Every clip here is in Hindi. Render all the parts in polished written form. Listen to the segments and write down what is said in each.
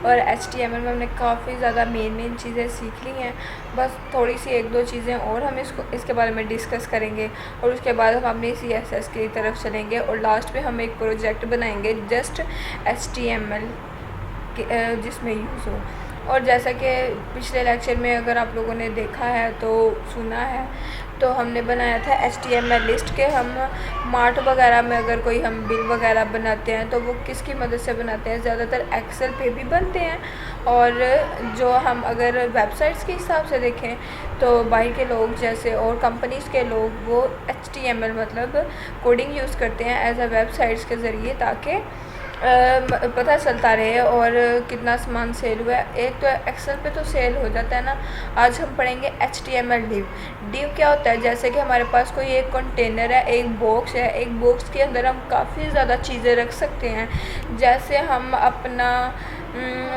और HTML में हमने काफ़ी ज़्यादा मेन चीज़ें सीख ली हैं। बस थोड़ी सी 1-2 चीज़ें और हम इसके बारे में डिस्कस करेंगे और उसके बाद हम अपनी CSS की तरफ चलेंगे और लास्ट में हम एक प्रोजेक्ट बनाएंगे जस्ट HTML जिसमें यूज़ हो। और जैसा कि पिछले लेक्चर में अगर आप लोगों ने देखा है तो सुना है, तो हमने बनाया था HTML लिस्ट के हम मार्ट वगैरह में अगर कोई हम बिल वगैरह बनाते हैं तो वो किसकी मदद से बनाते हैं, ज़्यादातर एक्सेल पे भी बनते हैं। और जो हम अगर वेबसाइट्स के हिसाब से देखें तो बाहर के लोग जैसे और कंपनीज़ के लोग वो HTML मतलब कोडिंग यूज़ करते हैं एज अ वेबसाइट्स के ज़रिए, ताकि पता चलता रहे और कितना सामान सेल हुआ है। एक तो एक्सेल पे तो सेल हो जाता है ना। आज हम पढ़ेंगे HTML डिव क्या होता है। जैसे कि हमारे पास कोई एक कंटेनर है, एक बॉक्स है, एक बॉक्स के अंदर हम काफ़ी ज़्यादा चीज़ें रख सकते हैं। जैसे हम अपना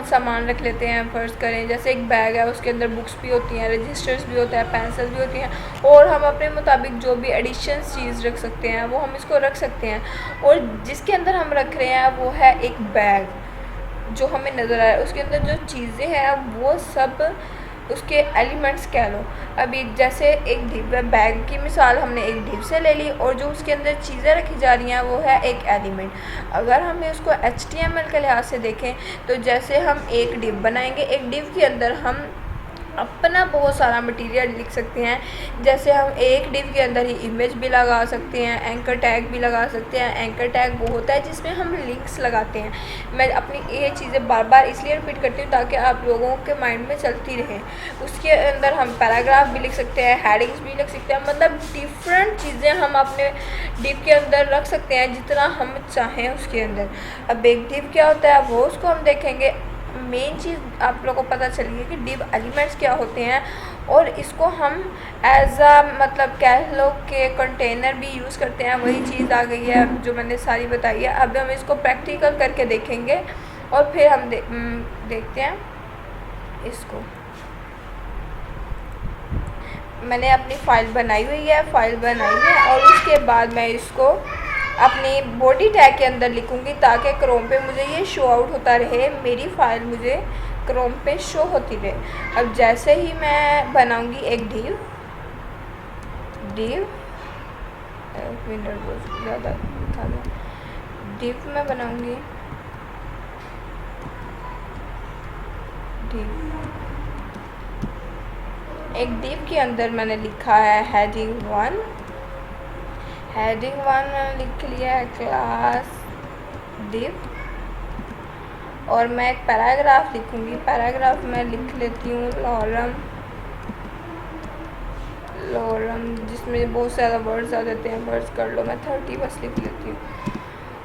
सामान रख लेते हैं, फ़र्ज़ करें जैसे एक बैग है, उसके अंदर बुक्स भी होती हैं, रजिस्टर्स भी होता है, पेंसिल भी होती हैं, और हम अपने मुताबिक जो भी एडिशंस चीज़ रख सकते हैं वो हम इसको रख सकते हैं। और जिसके अंदर हम रख रहे हैं वो है एक बैग जो हमें नज़र आ रहा है, उसके अंदर जो चीज़ें हैं वो सब उसके एलिमेंट्स कह लो। अभी जैसे एक डिब्बा बैग की मिसाल हमने एक डिब से ले ली और जो उसके अंदर चीज़ें रखी जा रही हैं वो है एक एलिमेंट। अगर हमें उसको HTML के लिहाज से देखें तो जैसे हम एक डिब बनाएंगे, एक डिब के अंदर हम अपना बहुत सारा मटेरियल लिख सकते हैं। जैसे हम एक डिव के अंदर ही इमेज भी लगा सकते हैं, एंकर टैग भी लगा सकते हैं। एंकर टैग वो होता है जिसमें हम लिंक्स लगाते हैं। मैं अपनी ये चीज़ें बार बार इसलिए रिपीट करती हूँ ताकि आप लोगों के माइंड में चलती रहे। उसके अंदर हम पैराग्राफ भी लिख सकते हैं, हेडिंग्स भी लिख सकते हैं, मतलब डिफरेंट चीज़ें हम अपने डिव के अंदर रख सकते हैं जितना हम चाहें उसके अंदर। अब एक डिव क्या होता है वो उसको हम देखेंगे। मेन चीज़ आप लोगों को पता चली है कि डिव एलिमेंट्स क्या होते हैं, और इसको हम एज अ मतलब कह लो कि कंटेनर भी यूज़ करते हैं। वही चीज़ आ गई है जो मैंने सारी बताई है। अब हम इसको प्रैक्टिकल करके देखेंगे और फिर हम देखते हैं इसको। मैंने अपनी फ़ाइल बनाई हुई है, और उसके बाद मैं इसको अपनी बॉडी टैग के अंदर लिखूँगी ताकि क्रोम पे मुझे ये शो आउट होता रहे, मेरी फ़ाइल मुझे क्रोम पे शो होती रहे। अब जैसे ही मैं बनाऊँगी एक डिव विंडो बहुत ज़्यादा दिखा गया। डिव मैं बनाऊँगी एक डिव के अंदर मैंने लिखा है हेडिंग 1 मैंने लिख लिया है क्लास डिव, और मैं एक पैराग्राफ लिखूँगी। पैराग्राफ मैं लिख लेती हूँ लॉरम जिसमें बहुत ज़्यादा वर्ड्स आ जाते हैं, वर्ड्स कर लो, मैं 30 बस लिख लेती हूँ।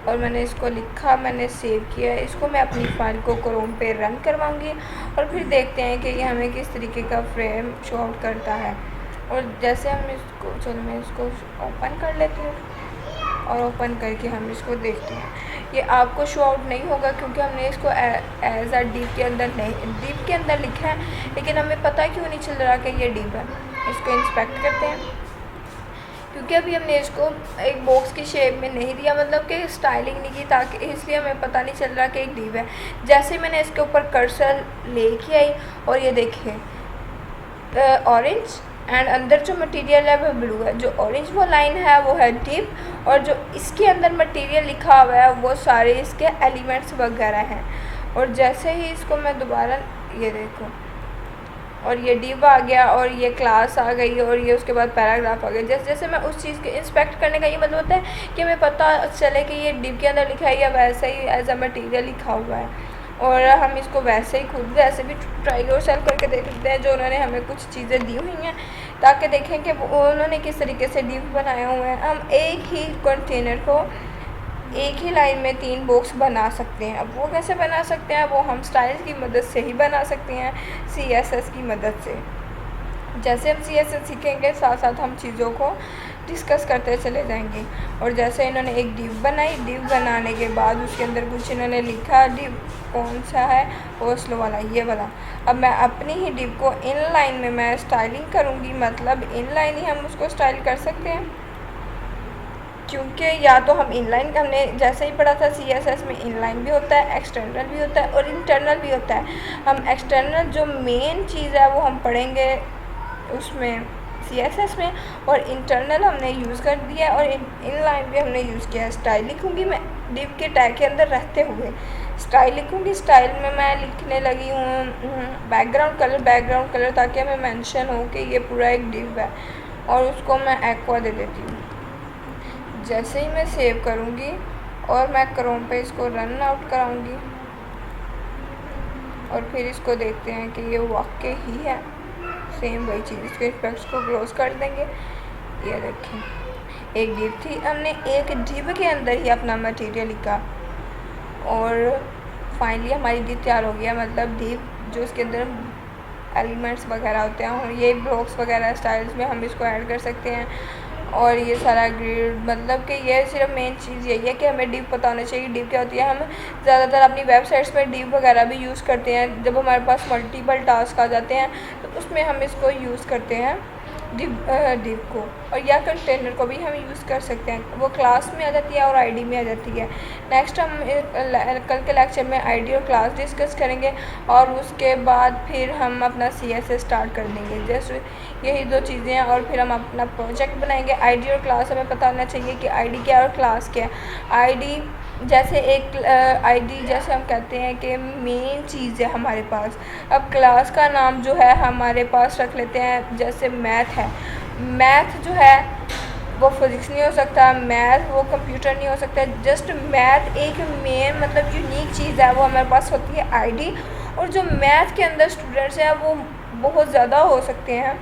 और मैंने इसको लिखा, मैंने सेव किया। इसको मैं अपनी फ़ाइल को क्रोम पे रन करवाऊँगी और फिर देखते हैं कि ये हमें किस तरीके का फ्रेम शो आउट करता है। और जैसे हम इसको, चलो मैं इसको ओपन कर लेती हूँ और ओपन करके हम इसको देखते हैं। ये आपको शो आउट नहीं होगा क्योंकि हमने इसको एज अ डिव के अंदर लिखा है, लेकिन हमें पता क्यों नहीं चल रहा कि ये डिव है। इसको इंस्पेक्ट करते हैं क्योंकि अभी हमने इसको एक बॉक्स की शेप में नहीं दिया, मतलब कि स्टाइलिंग नहीं की, ताकि इसलिए हमें पता नहीं चल रहा कि एक डिव है। जैसे मैंने इसके ऊपर कर्सर लेके आई और ये देखिए ऑरेंज, एंड अंदर जो मटेरियल है वो ब्लू है। जो ऑरेंज वो लाइन है वो है डिव, और जो इसके अंदर मटेरियल लिखा हुआ है वो सारे इसके एलिमेंट्स वगैरह हैं। और जैसे ही इसको मैं दोबारा, ये देखो, और ये डिव आ गया और ये क्लास आ गई और ये उसके बाद पैराग्राफ आ गया। जैसे जैसे मैं उस चीज़ के इंस्पेक्ट करने का ये मतलब होता है कि हमें पता चले कि ये डिव के अंदर लिखा है या वैसे ही एज अ मटीरियल लिखा हुआ है। और हम इसको वैसे ही खुद वैसे भी ट्राई और सेल करके देख सकते हैं जो उन्होंने हमें कुछ चीज़ें दी हुई हैं, ताकि देखें कि उन्होंने किस तरीके से डिव बनाए हुए हैं। हम एक ही कंटेनर को एक ही लाइन में 3 बॉक्स बना सकते हैं। अब वो कैसे बना सकते हैं, वो हम स्टाइल की मदद से ही बना सकते हैं, CSS की मदद से। जैसे हम CSS सीखेंगे साथ साथ हम चीज़ों को डिस्कस करते चले जाएंगे। और जैसे इन्होंने एक डिव बनाई, डिव बनाने के बाद उसके अंदर कुछ इन्होंने लिखा, डिव कौन सा है, वो स्लो वाला, ये वाला। अब मैं अपनी ही डिव को इन लाइन में मैं स्टाइलिंग करूँगी, मतलब इन लाइन ही हम उसको स्टाइल कर सकते हैं। क्योंकि या तो हम इनलाइन, हमने जैसे ही पढ़ा था CSS में, इनलाइन भी होता है, एक्सटर्नल भी होता है और इंटरनल भी होता है। हम एक्सटर्नल जो मेन चीज़ है वो हम पढ़ेंगे उसमें CSS में, और इंटरनल हमने यूज़ कर दिया है और इनलाइन भी हमने यूज़ किया है। स्टाइल लिखूँगी मैं डिव के टैग के अंदर रहते हुए, स्टाइल लिखूँगी। स्टाइल में मैं लिखने लगी हूँ बैकग्राउंड कलर, ताकि हमें मेंशन हो कि ये पूरा एक डिव है, और उसको मैं एक्वा दे देती हूँ। जैसे ही मैं सेव करूँगी और मैं क्रोम पे इसको रन आउट कराऊँगी और फिर इसको देखते हैं कि ये वाकई ही है सेम वही चीज़। इसके इफेक्ट्स को क्लोज कर देंगे। ये देखें, एक डिव थी, हमने एक डिव के अंदर ही अपना मटेरियल लिखा और फाइनली हमारी डिव तैयार हो गया। मतलब डिव जो इसके अंदर एलिमेंट्स वगैरह होते हैं, और ये ब्लॉक्स वगैरह स्टाइल्स में हम इसको ऐड कर सकते हैं। और ये सारा ग्रिड, मतलब कि ये सिर्फ मेन चीज़ यही है कि हमें डिव पता होना चाहिए। डिव क्या होती है, हम ज़्यादातर अपनी वेबसाइट्स पर डिव वगैरह भी यूज़ करते हैं। जब हमारे पास मल्टीपल टास्क आ जाते हैं तो उसमें हम इसको यूज़ करते हैं डिव को, और या कंटेनर को भी हम यूज़ कर सकते हैं। वो क्लास में आ जाती है और आईडी में आ जाती है। नेक्स्ट हम कल के लेक्चर में आईडी और क्लास डिस्कस करेंगे, और उसके बाद फिर हम अपना CSS स्टार्ट कर देंगे। जैसे यही दो चीज़ें हैं, और फिर हम अपना प्रोजेक्ट बनाएंगे। आईडी और क्लास हमें पता होना चाहिए कि आईडी क्या है और क्लास क्या है। आईडी जैसे एक आईडी जैसे हम कहते हैं कि मेन चीज़ है हमारे पास। अब क्लास का नाम जो है हमारे पास रख लेते हैं, जैसे मैथ है। मैथ जो है वो फिज़िक्स नहीं हो सकता, मैथ वो कंप्यूटर नहीं हो सकता। जस्ट मैथ एक मेन मतलब यूनिक चीज़ है, वो हमारे पास होती है आईडी। और जो मैथ के अंदर स्टूडेंट्स हैं वो बहुत ज़्यादा हो सकते हैं,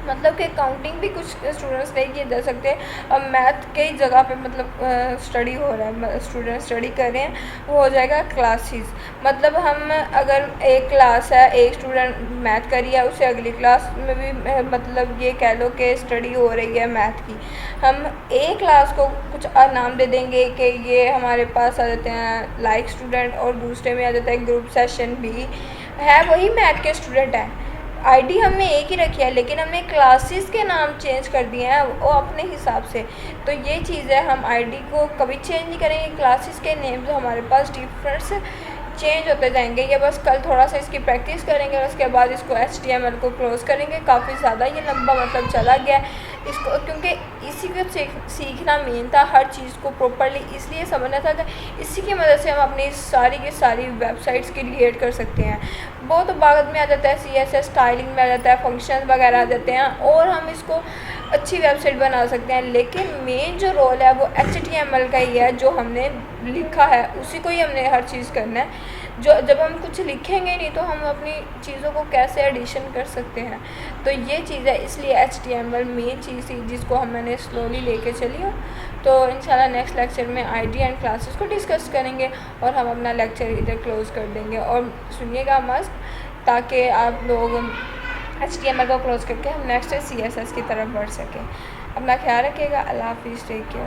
मतलब कि काउंटिंग भी कुछ स्टूडेंट्स नहीं किए जा सकते। अब मैथ कई जगह पे मतलब स्टडी हो रहा है, स्टूडेंट स्टडी कर रहे हैं, वो हो जाएगा क्लासेस। मतलब हम अगर एक क्लास है, एक स्टूडेंट मैथ करी है, उसे अगली क्लास में भी मतलब ये कह लो कि स्टडी हो रही है मैथ की। हम एक क्लास को कुछ नाम दे देंगे कि ये हमारे पास आ जाते हैं लाइक स्टूडेंट, और दूसरे में आ जाता है ग्रुप सेशन भी है, वही मैथ के स्टूडेंट हैं। आईडी हमने एक ही रखी है, लेकिन हमने क्लासेस के नाम चेंज कर दिए हैं वो अपने हिसाब से। तो ये चीज़ है, हम आईडी को कभी चेंज नहीं करेंगे। क्लासेस के नेम जो हमारे पास डिफरेंस चेंज होते जाएंगे। ये बस कल थोड़ा सा इसकी प्रैक्टिस करेंगे और उसके बाद इसको HTML को क्लोज करेंगे। काफ़ी ज़्यादा ये लंबा मतलब चला गया इसको, क्योंकि इसी को सीखना मेन था, हर चीज़ को प्रॉपरली इसलिए समझना था कि इसी की मदद से हम अपनी सारी की सारी वेबसाइट्स क्रिएट कर सकते हैं। बहुत बाद में आ जाता है CSS, स्टाइलिंग में आ जाता है, फंक्शन वगैरह आ जाते हैं, और हम इसको अच्छी वेबसाइट बना सकते हैं। लेकिन मेन जो रोल है वो HTML का ही है, जो हमने लिखा है उसी को ही हमने हर चीज़ करना है। जो जब हम कुछ लिखेंगे नहीं तो हम अपनी चीज़ों को कैसे एडिशन कर सकते हैं। तो ये चीज़ है, इसलिए HTML मेन चीज़ थी जिसको मैंने स्लोली लेके चली हूँ। तो इंशाल्लाह नेक्स्ट लेक्चर में आईडी एंड क्लासेस को डिस्कस करेंगे और हम अपना लेक्चर इधर क्लोज़ कर देंगे। और सुनिएगा मस्त, ताकि आप लोग HTML को क्लोज़ करके हम नेक्स्ट CSS की तरफ बढ़ सकें। अपना ख्याल रखिएगा। अल्लाह हाफिज़, टेक केयर।